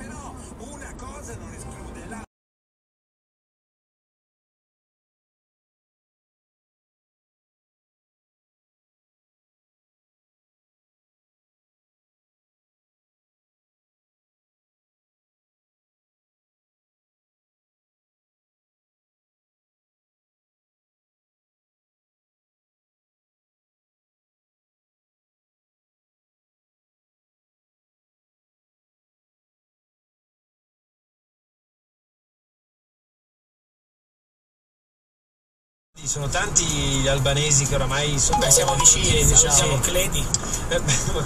però una cosa non esclude l'altra. Sono tanti gli albanesi che oramai sono... Beh, siamo vicini, diciamo. Siamo Cledi.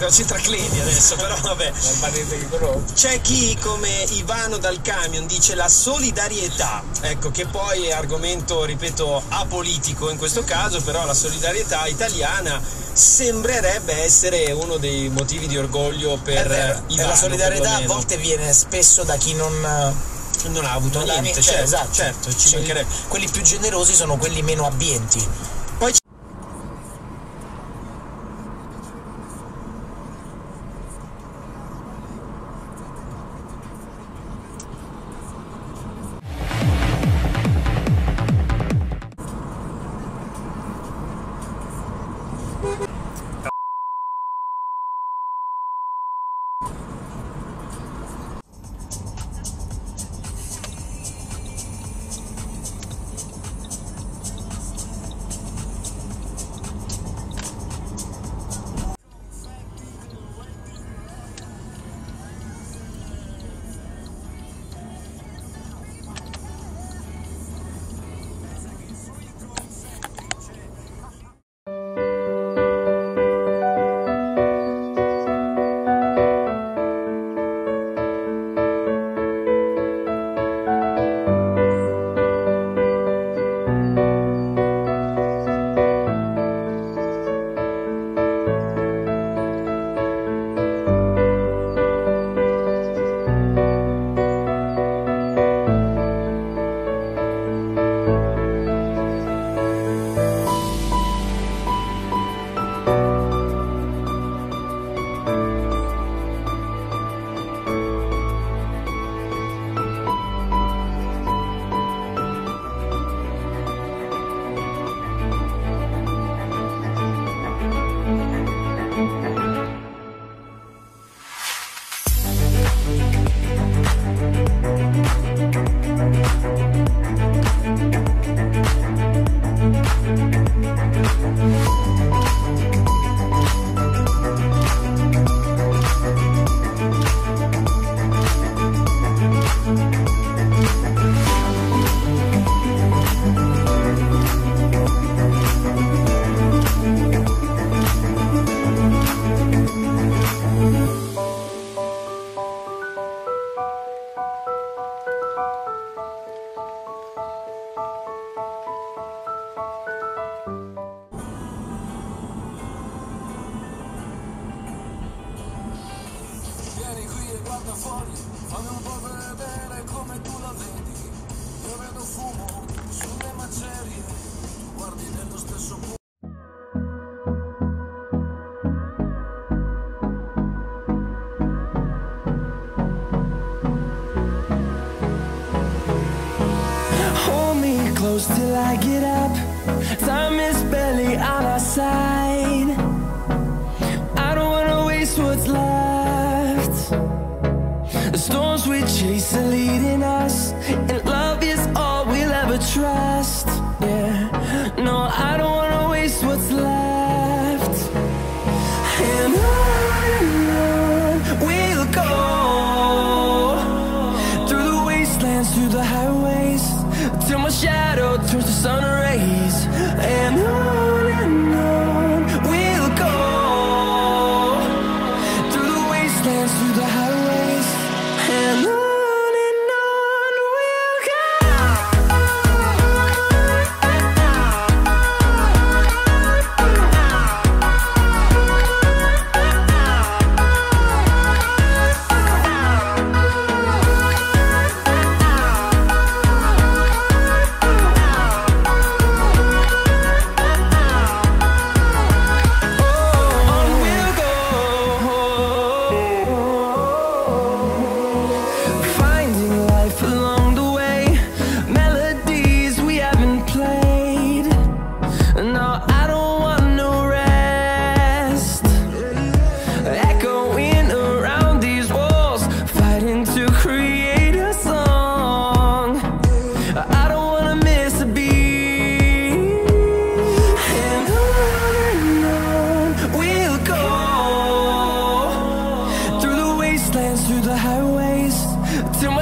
C'entra Cledi adesso, però vabbè. L'albanese che conosco. C'è chi, come Ivano dal camion, dice la solidarietà, ecco, che poi è argomento, ripeto, apolitico in questo caso, però la solidarietà italiana sembrerebbe essere uno dei motivi di orgoglio per Ivano. La solidarietà a perlomeno. volte viene spesso da chi non ha avuto niente, cioè, certo, esatto. certo, ci mancherebbe. Quelli più generosi sono quelli meno abbienti. Poi Vieni qui e guarda fuori, fammi un po' vedere come tu la vedi. Io vedo fumo sulle macerie, tu guardi nello stesso punto. Hold me close till I get up. Time is barely on our side. I don't wanna waste what's left. The storms we chase are leading us, and love is all we'll ever trust. Yeah, no, I don't wanna waste what's left. And on we'll go, through the wastelands, through the highways, till my shadow turns to sun rays. And on we'll go, through the wastelands, through the highways, and on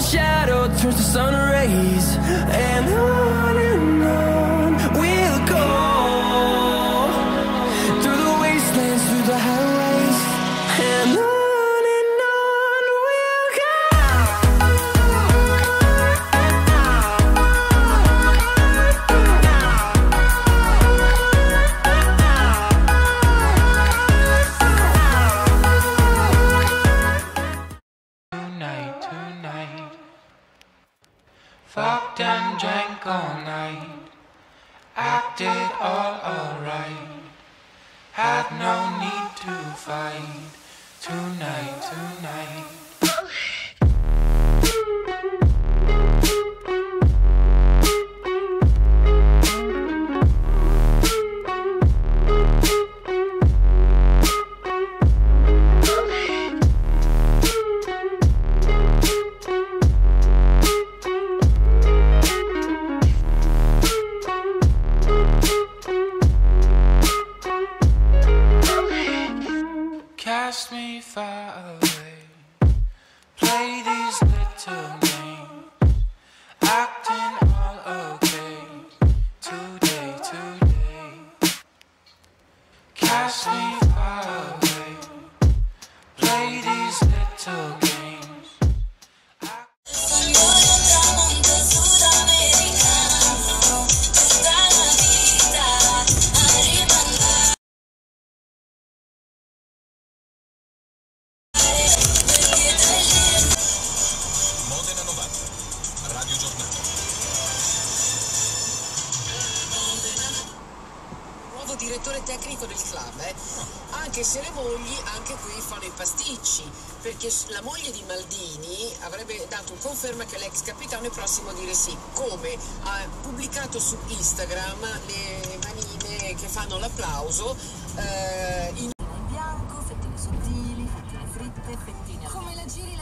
shadow turns to sun rays, and on we'll go, through the wastelands, through the highways, and on we'll go. Tonight, fucked and drank all night, acted all alright, had no need to fight. Tonight. Cast me far away, play these little games, acting all okay, today. Cast me far away, play these little games. Modena 90, Radio Giornale. Nuovo direttore tecnico del club, anche se le mogli anche qui fanno i pasticci, perché la moglie di Maldini avrebbe dato conferma che l'ex capitano è prossimo a dire sì, come ha pubblicato su Instagram le manine che fanno l'applauso in bianco, fettine sottili, fettine fritte, fettine. Come la giri,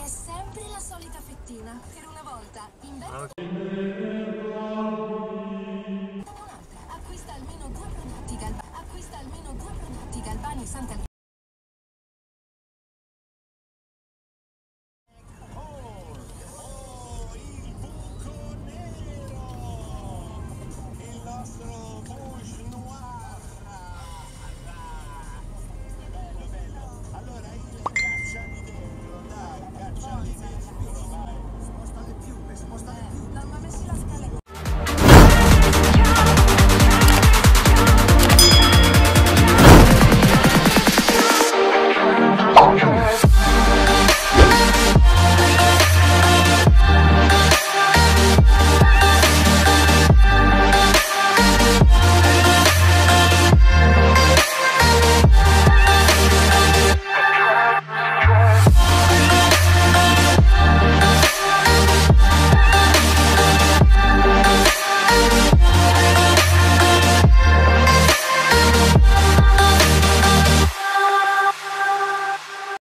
è sempre la solita fettina. Per una volta, in